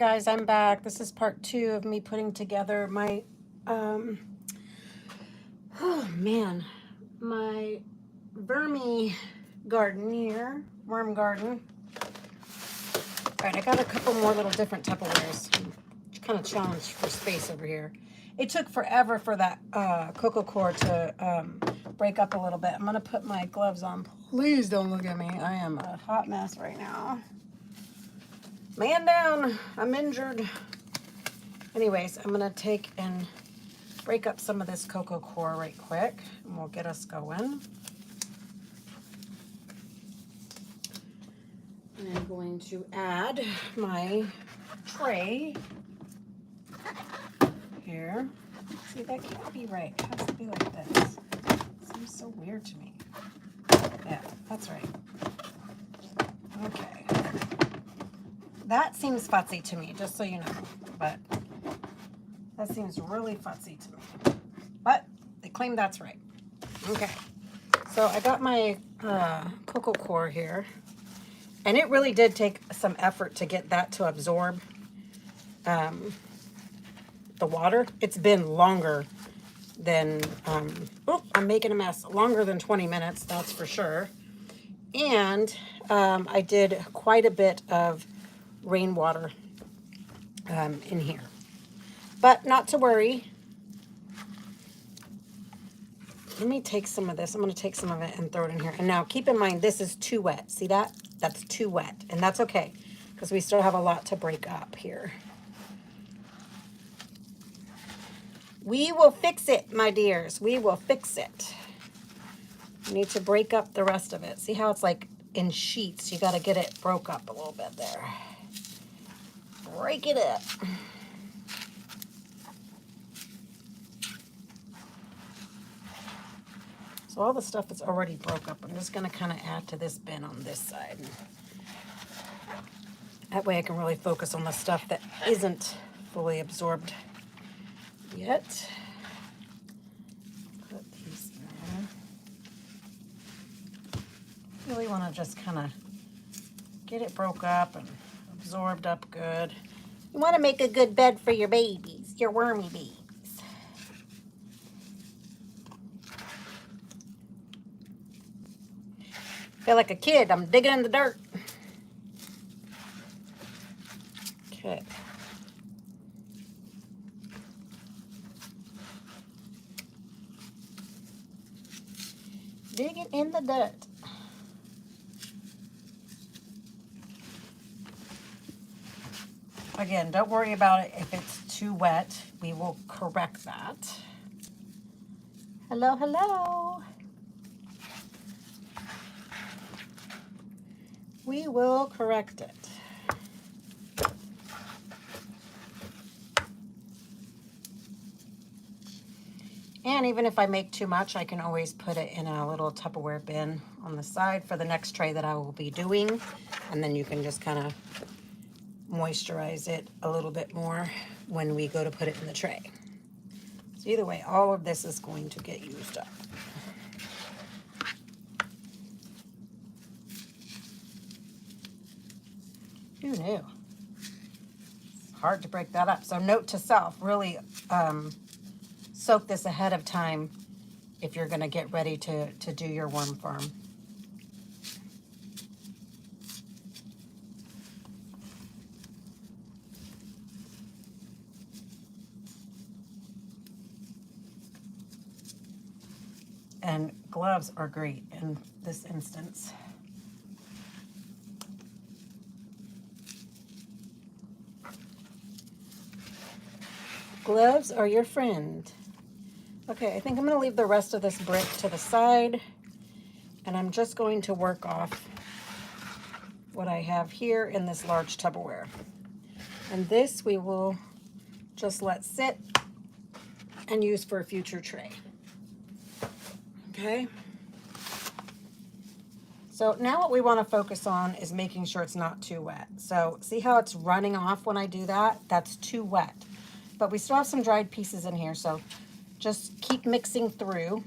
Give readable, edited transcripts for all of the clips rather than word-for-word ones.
Guys, I'm back. This is part 2 of me putting together my oh man, my vermi garden here, worm garden. All right, I got a couple more little different Tupperwares. Kind of challenged for space over here. It took forever for that cocoa core to break up a little bit. I'm gonna put my gloves on. Please don't look at me. I am a hot mess right now. Man down. I'm injured. Anyways, I'm going to take and break up some of this cocoa core right quick, and we'll get us going. And I'm going to add my tray here. See, that can't be right. It has to be like this. It seems so weird to me. Yeah, that's right. Okay. That seems futzy to me, just so you know, but that seems really futzy to me. But they claim that's right. Okay. So I got my cocoa core here. And it really did take some effort to get that to absorb the water. It's been longer than, oh, I'm making a mess. Longer than 20 minutes, that's for sure. And I did quite a bit of rainwater in here. But not to worry. Let me take some of this. I'm going to take some of it and throw it in here. And now keep in mind, this is too wet. See that? That's too wet. And that's okay, because we still have a lot to break up here. We will fix it, my dears. We will fix it. We need to break up the rest of it. See how it's like in sheets? You got to get it broke up a little bit there. Break it up. So all the stuff that's already broke up, I'm just going to kind of add to this bin on this side. That way I can really focus on the stuff that isn't fully absorbed yet. Put these in there. Really want to just kind of get it broke up and absorbed up good. You want to make a good bed for your babies, your wormy babies. Feel like a kid. I'm digging in the dirt. Okay. Digging in the dirt. Again, don't worry about it if it's too wet. We will correct that. Hello, hello. We will correct it. And even if I make too much, I can always put it in a little Tupperware bin on the side for the next tray that I will be doing. And then you can just kind of moisturize it a little bit more when we go to put it in the tray. So either way, all of this is going to get used up. Who knew? It's hard to break that up. So note to self, really soak this ahead of time if you're going to get ready to do your worm farm. And gloves are great in this instance. Gloves are your friend. Okay, I think I'm going to leave the rest of this brick to the side, and I'm just going to work off what I have here in this large Tupperware. And this we will just let sit and use for a future tray. Okay? So now what we want to focus on is making sure it's not too wet. So see how it's running off when I do that? That's too wet. But we still have some dried pieces in here, so just keep mixing through.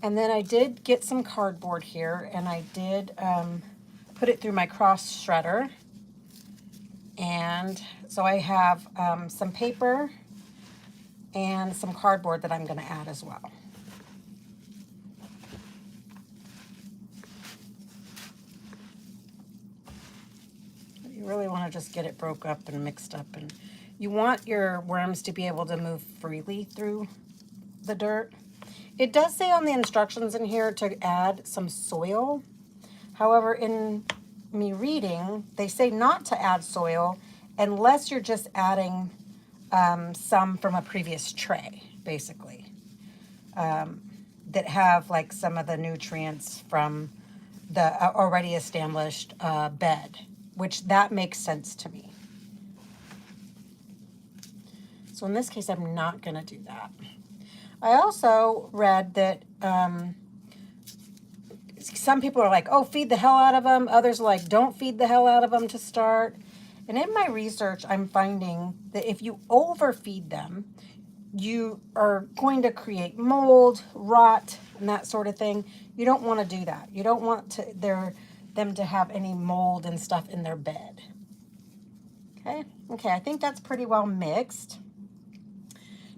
And then I did get some cardboard here, and I did put it through my cross shredder. And so I have some paper and some cardboard that I'm going to add as well. You really want to just get it broke up and mixed up, and you want your worms to be able to move freely through the dirt. It does say on the instructions in here to add some soil. However, in me reading, they say not to add soil unless you're just adding some from a previous tray, basically, that have like some of the nutrients from the already established bed, which that makes sense to me. So in this case, I'm not going to do that. I also read that some people are like, oh, feed the hell out of them. Others are like, don't feed the hell out of them to start. And in my research, I'm finding that if you overfeed them, you are going to create mold, rot, and that sort of thing. You don't want to do that. You don't want them to have any mold and stuff in their bed. Okay, I think that's pretty well mixed.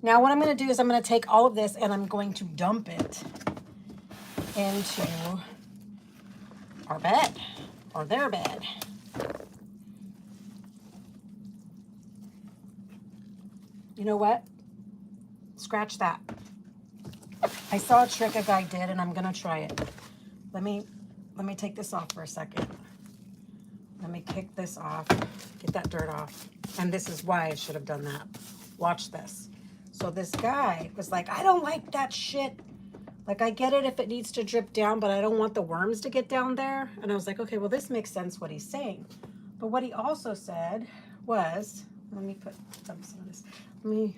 Now what I'm going to do is I'm going to take all of this and I'm going to dump it into our bed, or their bed. You know what? Scratch that. I saw a trick a guy did and I'm going to try it. Let me take this off for a second. Let me kick this off, get that dirt off. And this is why I should have done that. Watch this. So this guy was like, I don't like that shit. Like, I get it if it needs to drip down, but I don't want the worms to get down there. And I was like, okay, well, this makes sense what he's saying. But what he also said was, let me put some of this. Let me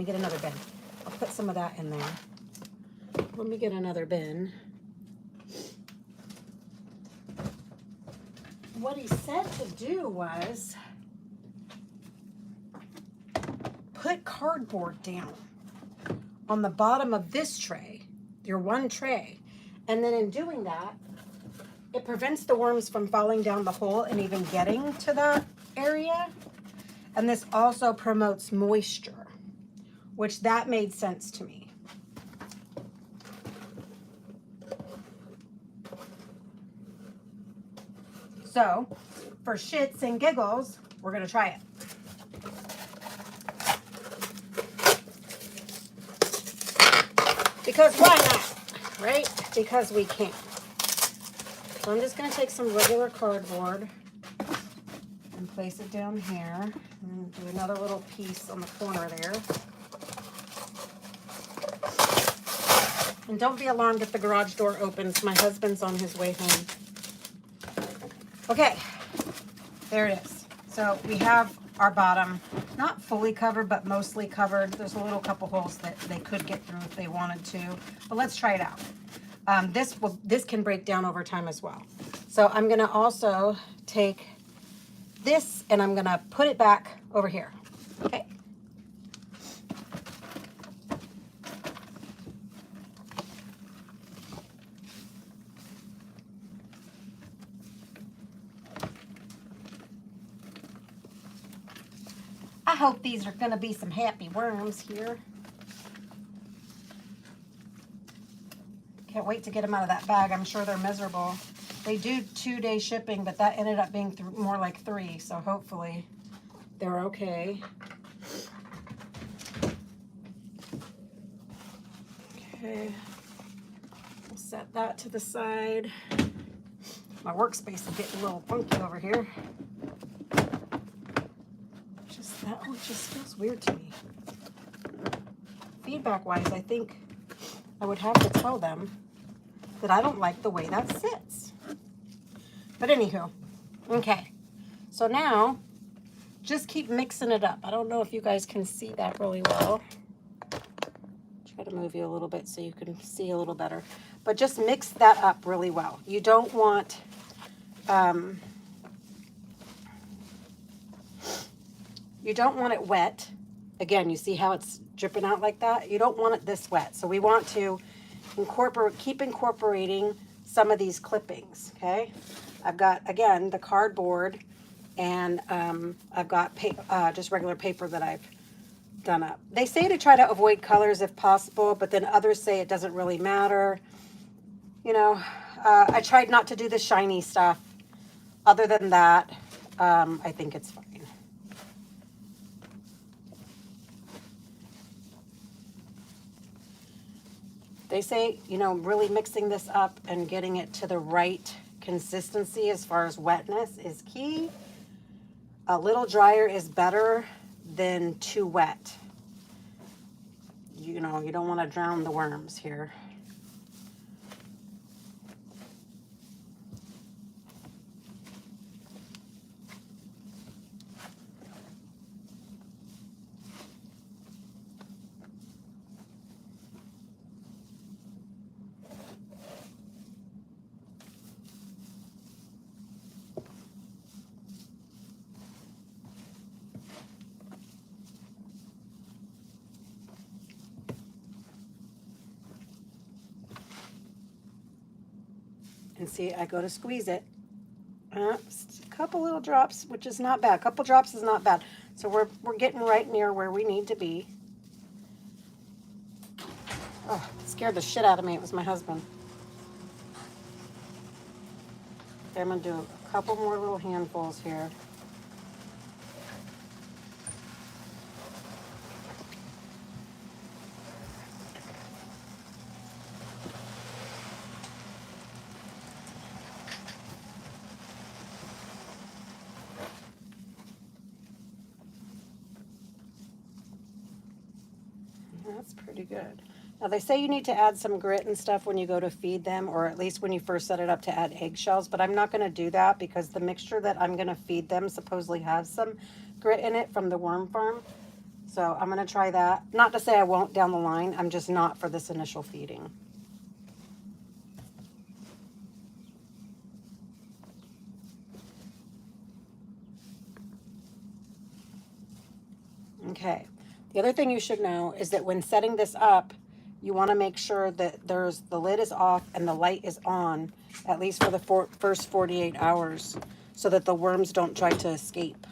get another bin. I'll put some of that in there. Let me get another bin. What he said to do was put cardboard down on the bottom of this tray, your one tray. And then in doing that, it prevents the worms from falling down the hole and even getting to that area. And this also promotes moisture, which that made sense to me. So, for shits and giggles, we're going to try it. Because why not, right? Because we can. So I'm just going to take some regular cardboard and place it down here. And do another little piece on the corner there. And don't be alarmed if the garage door opens. My husband's on his way home. Okay, there it is. So we have our bottom not fully covered, but mostly covered. There's a little couple holes that they could get through if they wanted to, but let's try it out. This can break down over time as well. So I'm gonna also take this and I'm gonna put it back over here. Okay. I hope these are going to be some happy worms here. Can't wait to get them out of that bag. I'm sure they're miserable. They do 2-day shipping, but that ended up being more like 3, so hopefully they're okay. Okay, we'll set that to the side. My workspace is getting a little funky over here. That one just feels weird to me. Feedback-wise, I think I would have to tell them that I don't like the way that sits. But anywho, okay. So now, just keep mixing it up. I don't know if you guys can see that really well. Try to move you a little bit so you can see a little better. But just mix that up really well. You don't want... you don't want it wet. Again, you see how it's dripping out like that? You don't want it this wet. So we want to keep incorporating some of these clippings, okay? I've got, again, the cardboard And I've got just regular paper that I've done up. They say to try to avoid colors if possible, but then others say it doesn't really matter. You know, I tried not to do the shiny stuff. Other than that, I think it's fine. They say, you know, really mixing this up and getting it to the right consistency as far as wetness is key. A little drier is better than too wet. You know, you don't want to drown the worms here. And see, I go to squeeze it. A couple little drops, which is not bad. A couple drops is not bad. So we're getting right near where we need to be. Oh, it scared the shit out of me. It was my husband. Okay, I'm going to do a couple more little handfuls here. That's pretty good. Now they say you need to add some grit and stuff when you go to feed them, or at least when you first set it up to add eggshells, but I'm not going to do that because the mixture that I'm going to feed them supposedly has some grit in it from the worm farm. So I'm going to try that. Not to say I won't down the line. I'm just not for this initial feeding. Okay. The other thing you should know is that when setting this up, you want to make sure that the lid is off and the light is on, at least for the first 48 hours, so that the worms don't try to escape.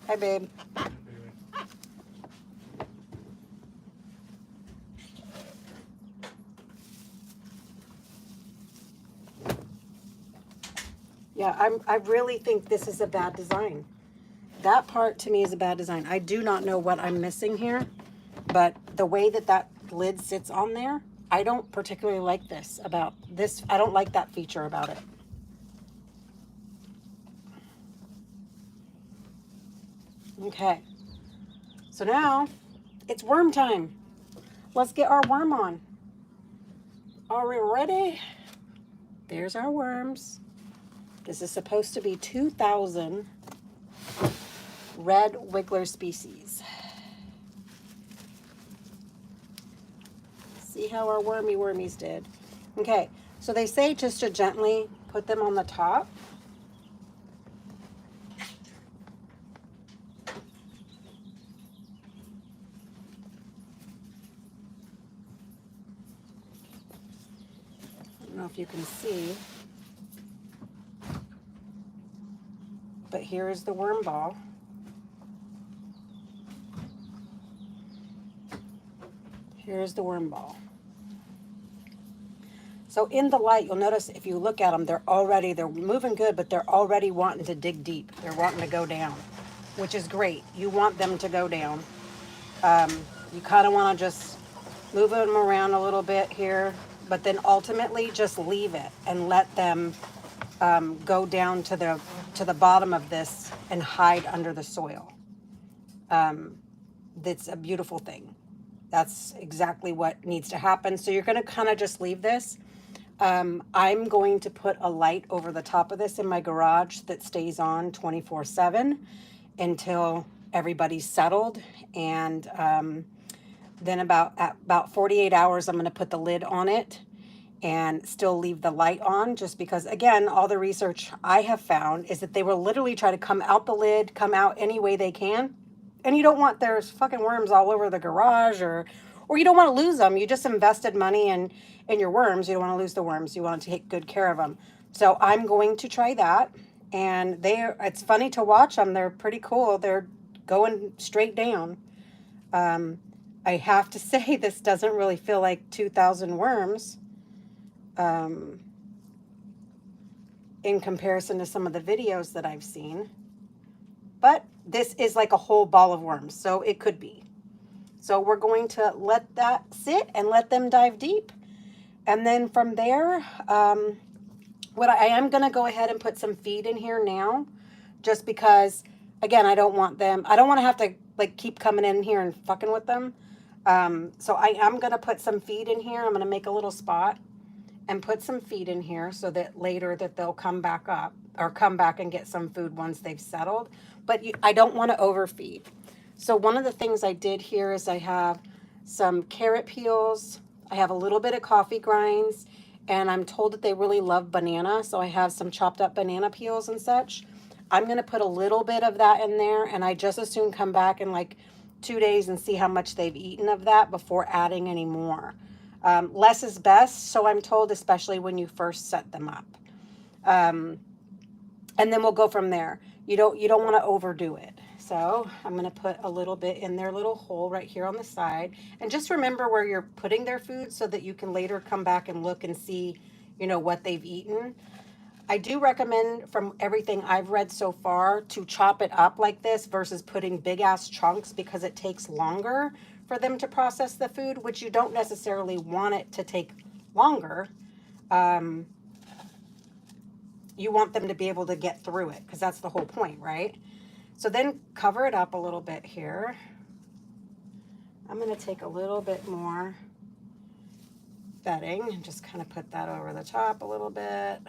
Hi, babe. Yeah, I really think this is a bad design. That part to me is a bad design. I do not know what I'm missing here, but the way that that lid sits on there, I don't particularly like this about this. I don't like that feature about it. Okay, so now it's worm time. Let's get our worm on. Are we ready? There's our worms. This is supposed to be 2,000 red wiggler species. See how our wormies did. Okay, so they say just to gently put them on the top. I don't know if you can see, but here is the worm ball. Here's the worm ball. So in the light, you'll notice if you look at them, they're moving good, but they're already wanting to dig deep. They're wanting to go down, which is great. You want them to go down. You kind of want to just move them around a little bit here, but then ultimately just leave it and let them go down to the bottom of this and hide under the soil. That's a beautiful thing. That's exactly what needs to happen. So you're going to kind of just leave this. I'm going to put a light over the top of this in my garage that stays on 24/7 until everybody's settled. And then about 48 hours, I'm going to put the lid on it and still leave the light on, just because, again, all the research I have found is that they will literally try to come out the lid, come out any way they can. And you don't want there's fucking worms all over the garage, or you don't want to lose them. You just invested money in your worms. You don't want to lose the worms. You want to take good care of them. So I'm going to try that. And it's funny to watch them. They're pretty cool. They're going straight down. I have to say, this doesn't really feel like 2,000 worms in comparison to some of the videos that I've seen. But this is like a whole ball of worms, so it could be. So we're going to let that sit and let them dive deep. And then from there, what I am going to go ahead and put some feed in here now, just because, again, I don't want to have to like keep coming in here and fucking with them. So I am going to put some feed in here. I'm going to make a little spot and put some feed in here so that later that they'll come back up or come back and get some food once they've settled. But I don't want to overfeed. So one of the things I did here is I have some carrot peels. I have a little bit of coffee grinds, and I'm told that they really love banana. So I have some chopped up banana peels and such. I'm going to put a little bit of that in there, and I just as soon come back in like 2 days and see how much they've eaten of that before adding any more. Less is best, so I'm told, especially when you first set them up. And then we'll go from there. You don't want to overdo it. So I'm going to put a little bit in their little hole right here on the side. And just remember where you're putting their food so that you can later come back and look and see, what they've eaten. I do recommend, from everything I've read so far, to chop it up like this versus putting big ass chunks, because it takes longer for them to process the food, which you don't necessarily want it to take longer. You want them to be able to get through it, because that's the whole point, right? So then cover it up a little bit here. I'm going to take a little bit more bedding and just kind of put that over the top a little bit.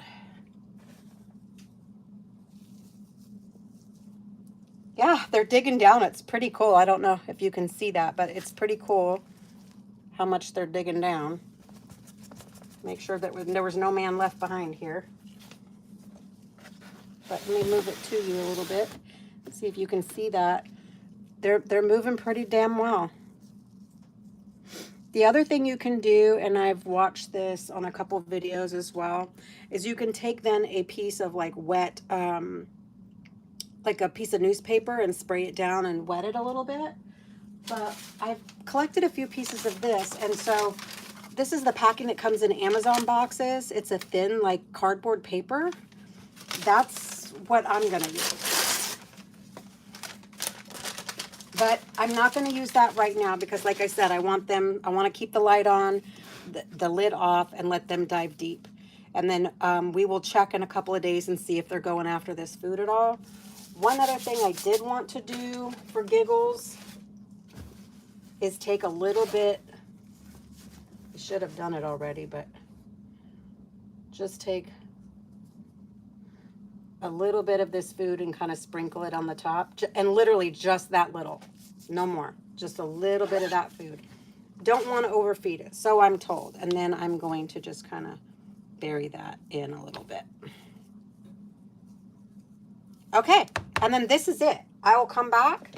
Yeah, they're digging down. It's pretty cool. I don't know if you can see that, but it's pretty cool how much they're digging down. Make sure that there was no man left behind here. But let me move it to you a little bit. See if you can see that. They're moving pretty damn well. The other thing you can do, and I've watched this on a couple of videos as well, is you can take then a piece of like wet, like a piece of newspaper, and spray it down and wet it a little bit. But I've collected a few pieces of this, and so this is the packing that comes in Amazon boxes. It's a thin like cardboard paper. That's what I'm gonna use. But I'm not going to use that right now because, like I said, I want to keep the light on, the lid off, and let them dive deep. And then we will check in a couple of days and see if they're going after this food at all. One other thing I did want to do for giggles is take a little bit, I should have done it already, but just take a little bit of this food and kind of sprinkle it on the top, and literally just that little, no more, just a little bit of that food. Don't want to overfeed it, so I'm told. And then I'm going to just kind of bury that in a little bit. Okay, and then this is it. I will come back,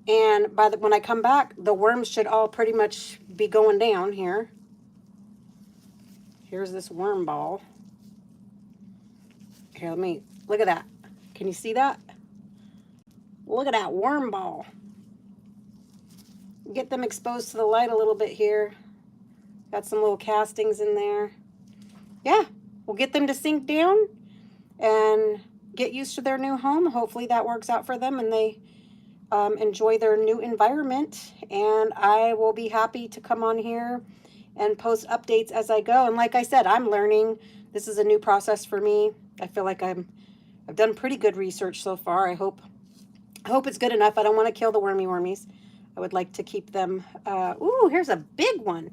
and when I come back, the worms should all pretty much be going down here. Here's this worm ball. Here, look at that. Can you see that? Look at that worm ball. Get them exposed to the light a little bit here. Got some little castings in there. Yeah, we'll get them to sink down and get used to their new home. Hopefully that works out for them and they enjoy their new environment. And I will be happy to come on here and post updates as I go. And like I said, I'm learning. This is a new process for me. I feel like I've done pretty good research so far. I hope it's good enough. I don't want to kill the wormies. I would like to keep them. Ooh, here's a big one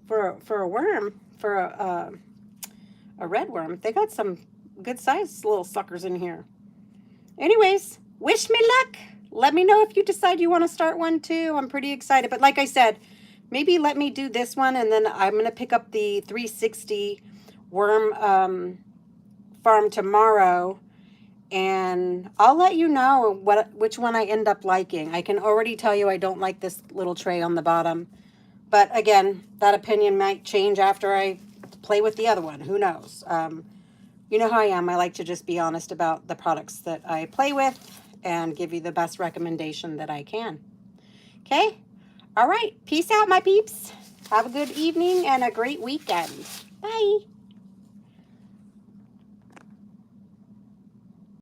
for a worm, for a red worm. They got some good sized little suckers in here. Anyways, wish me luck. Let me know if you decide you want to start one too. I'm pretty excited. But like I said, maybe let me do this one, and then I'm going to pick up the 360 worm farm tomorrow, and I'll let you know which one I end up liking. I can already tell you I don't like this little tray on the bottom, but again, that opinion might change after I play with the other one. Who knows? You know how I am. I like to just be honest about the products that I play with and give you the best recommendation that I can. Okay? All right. Peace out, my peeps. Have a good evening and a great weekend. Bye.